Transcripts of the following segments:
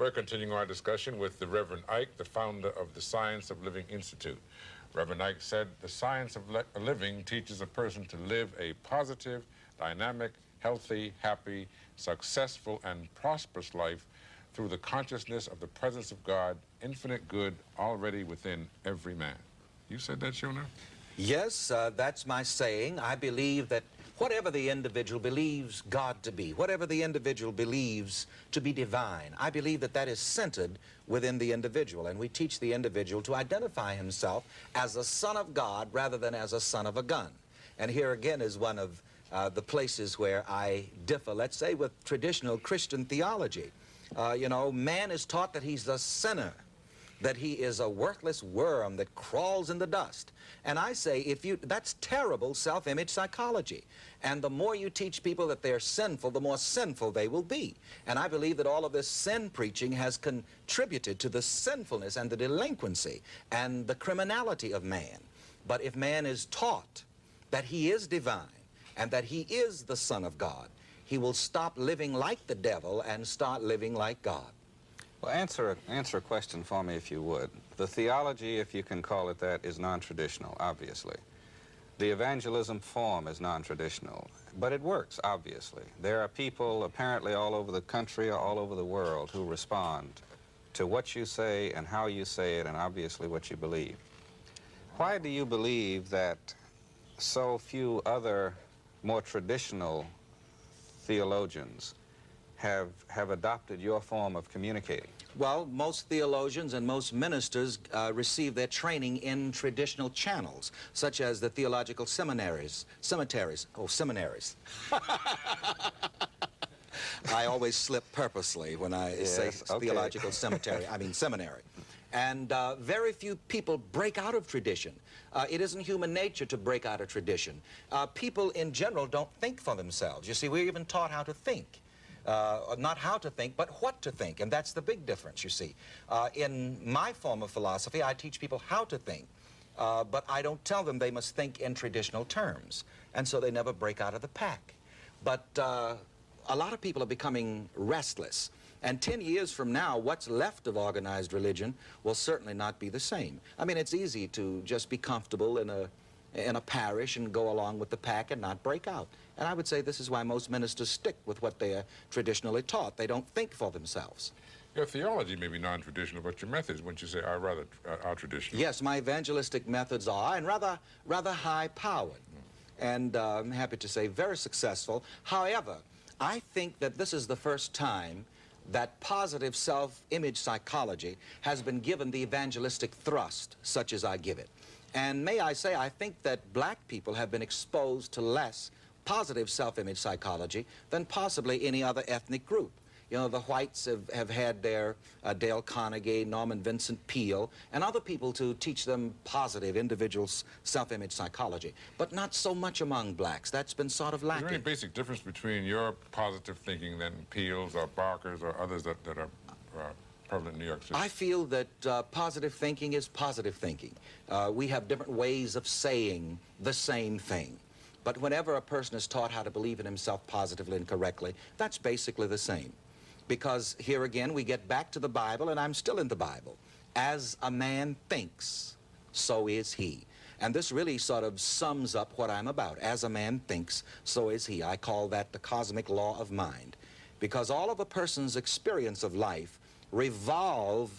We're continuing our discussion with the Reverend Ike, the founder of the Science of Living Institute. Reverend Ike said, the science of living teaches a person to live a positive, dynamic, healthy, happy, successful, and prosperous life through the consciousness of the presence of God, infinite good already within every man. You said that, Shona? Yes, that's my saying. I believe that whatever the individual believes God to be, whatever the individual believes to be divine, I believe that that is centered within the individual. And we teach the individual to identify himself as a son of God rather than as a son of a gun. And here again is one of the places where I differ, let's say, with traditional Christian theology. You know, man is taught that he's a sinner, that he is a worthless worm that crawls in the dust. And I say, that's terrible self-image psychology. And the more you teach people that they're sinful, the more sinful they will be. And I believe that all of this sin preaching has contributed to the sinfulness and the delinquency and the criminality of man. But if man is taught that he is divine and that he is the Son of God, he will stop living like the devil and start living like God. Well, answer a question for me, if you would. The theology, if you can call it that, is non-traditional, obviously. The evangelism form is non-traditional, but it works, obviously. There are people, apparently all over the country or all over the world, who respond to what you say and how you say it and obviously what you believe. Why do you believe that so few other more traditional theologians have adopted your form of communicating? Well, most theologians and most ministers receive their training in traditional channels, such as the theological seminaries. I always slip purposely when I say theological seminary. And very few people break out of tradition. It isn't human nature to break out of tradition. People in general don't think for themselves. You see, we're even taught how to think. Not how to think, but what to think, and that's the big difference, you see. In my form of philosophy, I teach people how to think, but I don't tell them they must think in traditional terms, and so they never break out of the pack. But a lot of people are becoming restless, and 10 years from now, what's left of organized religion will certainly not be the same. I mean, it's easy to just be comfortable in a parish and go along with the pack and not break out. And I would say this is why most ministers stick with what they are traditionally taught. They don't think for themselves. Your theology may be non-traditional, but your methods, wouldn't you say, are rather traditional? Yes, my evangelistic methods are, and rather high-powered. And I'm happy to say very successful. However, I think that this is the first time that positive self-image psychology has been given the evangelistic thrust, such as I give it. And may I say, I think that black people have been exposed to less positive self-image psychology than possibly any other ethnic group. You know, the whites have had their Dale Carnegie, Norman Vincent Peale, and other people to teach them positive individual self-image psychology, but not so much among blacks. That's been sort of lacking. Is there any basic difference between your positive thinking than Peale's or Barker's or others that are prevalent in New York City? I feel that positive thinking is positive thinking. We have different ways of saying the same thing. But whenever a person is taught how to believe in himself positively and correctly, that's basically the same. Because here again, we get back to the Bible, and I'm still in the Bible. As a man thinks, so is he. And this really sort of sums up what I'm about. As a man thinks, so is he. I call that the cosmic law of mind. Because all of a person's experience of life revolves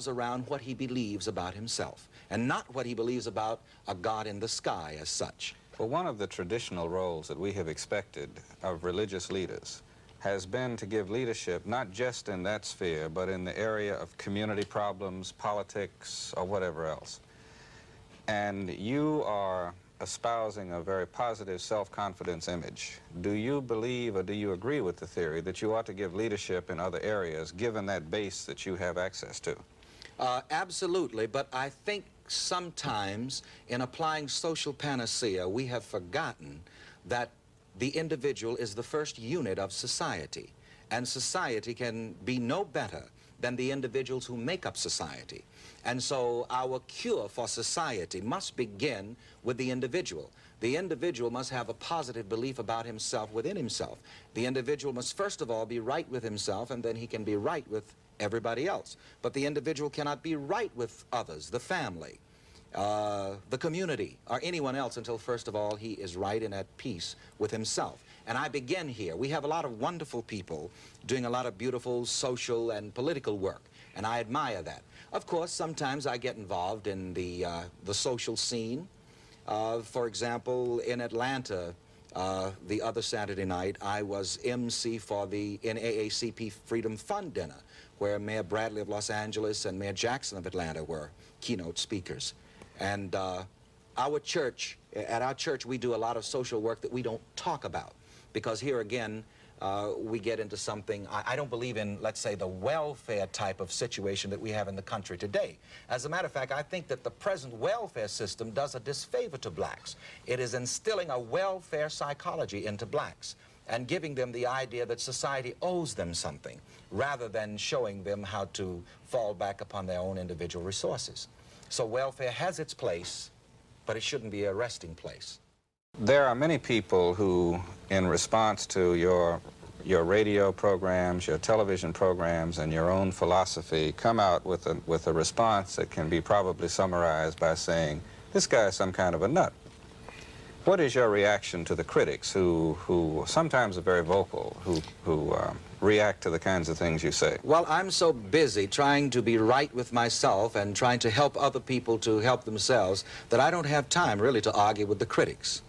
around what he believes about himself, and not what he believes about a God in the sky as such. Well, one of the traditional roles that we have expected of religious leaders has been to give leadership not just in that sphere, but in the area of community problems, politics, or whatever else. And you are espousing a very positive self-confidence image. Do you believe or do you agree with the theory that you ought to give leadership in other areas, given that base that you have access to? Absolutely, but I think sometimes in applying social panacea, we have forgotten that the individual is the first unit of society, and society can be no better than the individuals who make up society. And so our cure for society must begin with the individual. The individual must have a positive belief about himself within himself. The individual must first of all be right with himself, and then he can be right with everybody else. But the individual cannot be right with others, the family, the community, or anyone else until first of all he is right and at peace with himself. And I begin here. We have a lot of wonderful people doing a lot of beautiful social and political work, and I admire that. Of course, sometimes I get involved in the social scene. For example, in Atlanta, the other Saturday night, I was MC for the NAACP Freedom Fund dinner, where Mayor Bradley of Los Angeles and Mayor Jackson of Atlanta were keynote speakers. And our church, at our church, we do a lot of social work that we don't talk about, because here again, we get into something, I don't believe in, let's say, the welfare type of situation that we have in the country today. As a matter of fact, I think that the present welfare system does a disfavor to blacks. It is instilling a welfare psychology into blacks and giving them the idea that society owes them something, rather than showing them how to fall back upon their own individual resources. So welfare has its place, but it shouldn't be a resting place. There are many people who, in response to your radio programs, your television programs, and your own philosophy, come out with a response that can be probably summarized by saying, this guy is some kind of a nut. What is your reaction to the critics who sometimes are very vocal, who react to the kinds of things you say? Well, I'm so busy trying to be right with myself and trying to help other people to help themselves that I don't have time really to argue with the critics.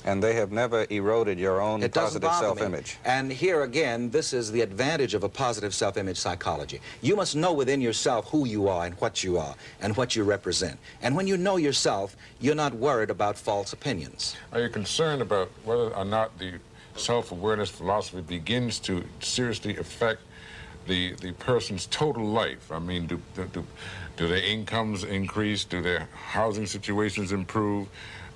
And they have never eroded your own positive self-image. And here again, this is the advantage of a positive self-image psychology. You must know within yourself who you are and what you are and what you represent. And when you know yourself, you're not worried about false opinions. Are you concerned about whether or not the self-awareness philosophy begins to seriously affect the person's total life? I mean, do their incomes increase? Do their housing situations improve?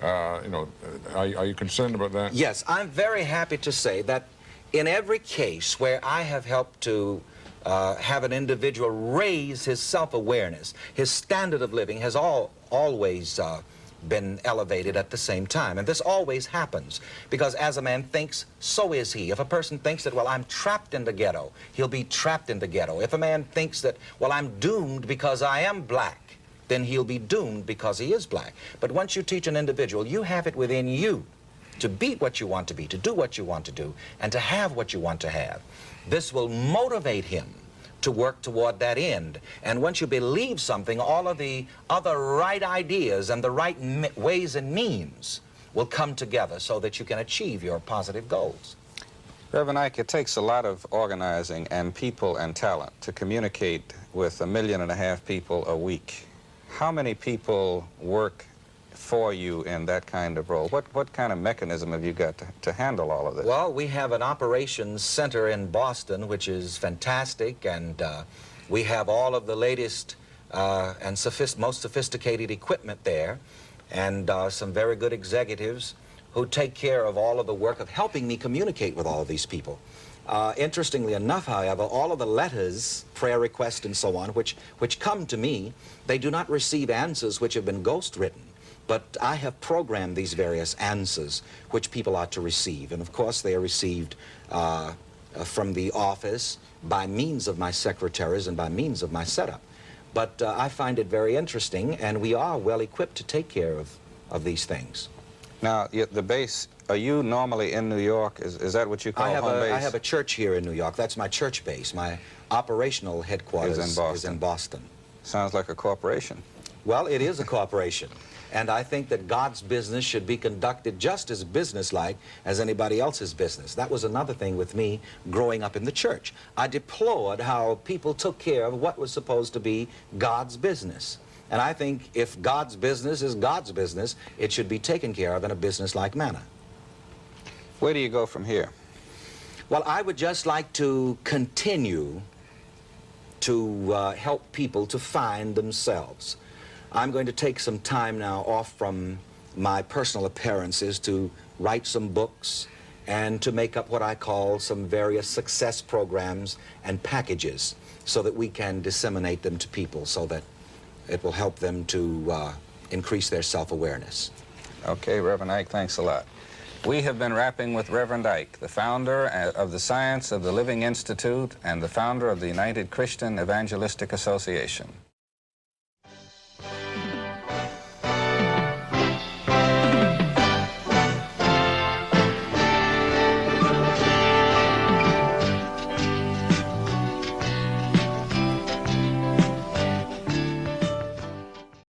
Are you concerned about that? Yes, I'm very happy to say that in every case where I have helped to have an individual raise his self-awareness, his standard of living has always been elevated at the same time. And this always happens because as a man thinks, so is he. If a person thinks that, well, I'm trapped in the ghetto, he'll be trapped in the ghetto. If a man thinks that, well, I'm doomed because I am black, then he'll be doomed because he is black. But once you teach an individual, you have it within you to be what you want to be, to do what you want to do, and to have what you want to have. This will motivate him to work toward that end. And once you believe something, all of the other right ideas and the right ways and means will come together so that you can achieve your positive goals. Reverend Ike, it takes a lot of organizing and people and talent to communicate with 1.5 million people a week. How many people work for you in that kind of role? What kind of mechanism have you got to handle all of this? Well, we have an operations center in Boston, which is fantastic, and we have all of the latest and most sophisticated equipment there, and some very good executives who take care of all of the work of helping me communicate with all of these people. Interestingly enough, however, all of the letters, prayer requests, and so on, which come to me, they do not receive answers which have been ghost-written. But I have programmed these various answers which people are to receive. And of course, they are received from the office by means of my secretaries and by means of my setup. But I find it very interesting, and we are well equipped to take care of these things. Now, the base, are you normally in New York? Is that what you call home base? I have a church here in New York. That's my church base. My operational headquarters is in Boston. Sounds like a corporation. Well, it is a corporation. And I think that God's business should be conducted just as businesslike as anybody else's business. That was another thing with me growing up in the church. I deplored how people took care of what was supposed to be God's business. And I think if God's business is God's business, it should be taken care of in a business-like manner. Where do you go from here? Well, I would just like to continue to help people to find themselves. I'm going to take some time now off from my personal appearances to write some books and to make up what I call some various success programs and packages so that we can disseminate them to people so that it will help them to increase their self-awareness. Okay, Reverend Ike, thanks a lot. We have been rapping with Reverend Ike, the founder of the Science of the Living Institute and the founder of the United Christian Evangelistic Association.